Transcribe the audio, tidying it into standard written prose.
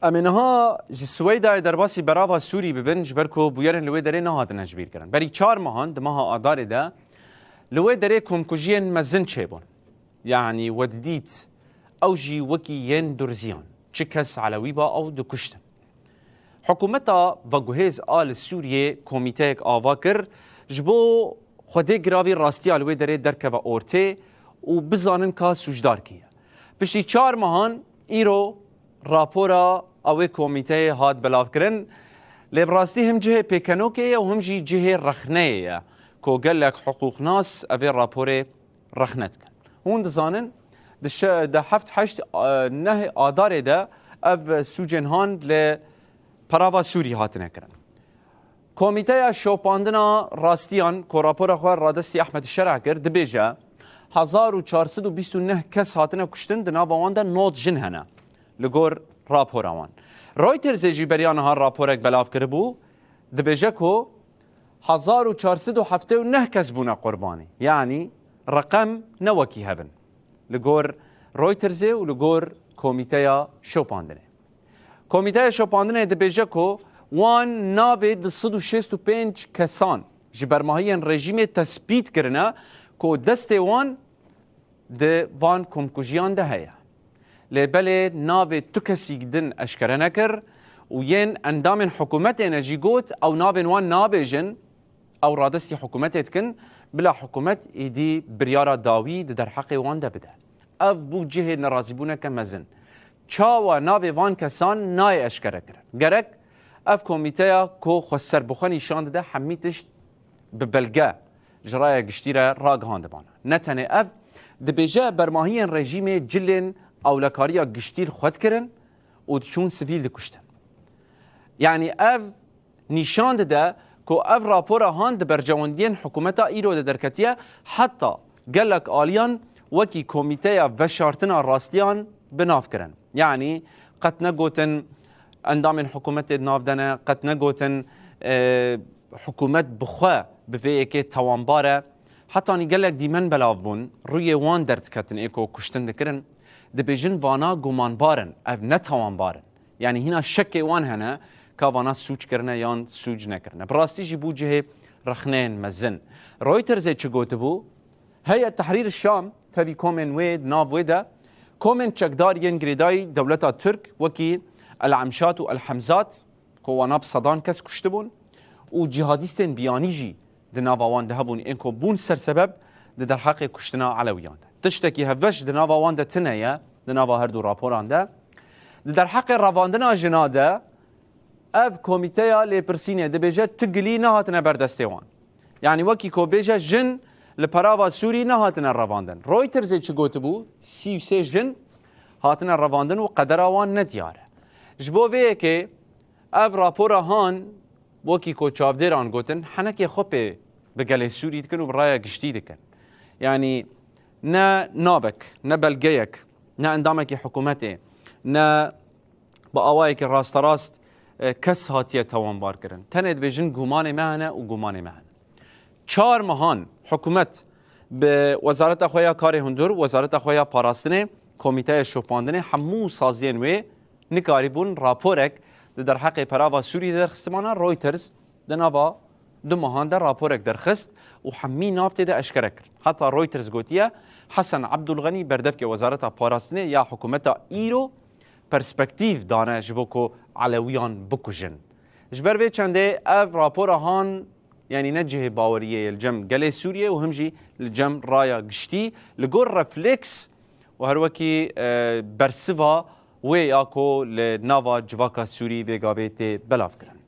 امنها جسويدا درباسي براوا سوري ببن جبركو بويرن لوي دري نهات نجبير كرن بري 4 ماهان دمها ادار ده لوي دري كوم كوجين مزن شيبون يعني ودديت او جي وكي ين درزيان تشكس على ويبا او دكشتن حكومتا فاغوهيز آل سوريا كوميتيك آواكر جبو خودي جراوي راستي لوي دري دركبا اورتي وبزانن كا سوجدار كيه بشي 4 ماهان ايرو راپورا اوی کمیته هات بلاف کرن لبراستی هم جهه پیکنوکه و هم جهه رخنه کو گلک حقوق ناس اوی راپور رخنت کن هون دزانن ده هفت هشت نه آداره ده او سوجنهان ل پراوا سوری هاتنه کرن کمیته شوپاندنا راستیان کو راپورا خواه رادستی احمد الشرع کرد دبیجه 1429 کس هاتنه کشتن دنا باوانده نوت جنهنه لگور راپور آوان رویترز جی بریان ها راپورک بلاف کربو دبیجه کو 1479 کس بونا قربانی یعنی رقم نوکی هبن لگور رویترز و لگور کمیته شوپاندنه کمیته شوپاندنه دبیجه کو وان ناوی 265 کسان جی برماهی رژیم تثبیت کرنه کو دست وان ده وان کمکوژیان ده هیا لبله ناوی تو کسی گدن اشکره نکر و ین اندام حکومت انرژی گوت او ناوی وان نابجن او رادستی حکومت اتکن بلا حکومت ایدی بریارا داوی در حق وان ده بده اف بو جه نرازی بونه که مزن چاوا ناوی وان کسان نای اشکره کرن گرک اف کمیته کو خسر بخانی شاند ده حمیتش ببلگه جرای گشتیره راگ هانده بانه نتنه اف دبیجه برماهی رژیم جلن اولکاریا گشتیر خود کرن و چون سیویل دکشتن یعنی اف نشان ده که اف راپورا هاند برجواندین حکومتا ایرو ده درکتیه حتی گلک آلیان وکی کمیته وشارتنا راستیان بناف کرن یعنی قد نگوتن اندام حکومت ناف دنه قد نگوتن حکومت بخواه بفیه که توانباره حتی نگلک دیمن بلاف بون روی وان درد کتن ایکو کشتن دکرن دبیجن وانا گمان بارن اف نتوان بارن یعنی هنا شک وان هنا که وانا سوچ کرنه یان سوچ نکرنه براستی جی بو جه رخنین مزن رویترز چه گوته بو هیئه تحریر الشام تبی کومن وید ناف ویده کومن چکدار ین گریدای دولتا ترک وکی العمشات و الحمزات که وانا بصدان کس کشته بون و جهادیستین بیانی جی دناوان ده بون اینکو بون سر سبب در حق کشتنا علویان ده تشتكي هفش دناوا واندا تنيا دناوا هردو رابوران ده در حق رواندنا جناده اف كوميتيا لبرسينيا دبيجا تقلي نهاتنا بردستيوان يعني وكي كو بيجا جن لبراوا سوري نهاتنا رواندن رويترز چه گوتبو 33 جن هاتنا رواندن و قدراوان ندياره جبو ويه كي اف رابورا هان وكي كو چاوديران گوتن حنكي خوبه بگله سوري دكن و برايا گشتي دكن يعني نه نابك نه بلگيك نه اندامك حكومتي نه بآوائك راست راست کس هاتیه توانبار کرن تند بجن گمان مهنه و گمان مهنه 4 ماهان حکومت به وزارت خویا کار هندور وزارت خویا پاراستنه کمیته شوپاندنه همو سازین و نکاری بون راپورک در حق پراوا سوری در خستمانه رویترز دناوا 2 ماهان در راپورک درخست و حمی نافت ده اشکره کرد حتی رویترز گوتیه حسن عبدالغنی بردف که وزارت پاراستنه یا حکومت ایرو پرسپکتیو دانه جبو که علویان بکجن جبر وی چنده اف راپور هان یعنی نجه باوریه الجم گله سوریه و همجی الجم رایا گشتی لگور رفلکس و هر وکی برسوا و یاکو لناوا جواکا سوری و گابیت بلاف کرن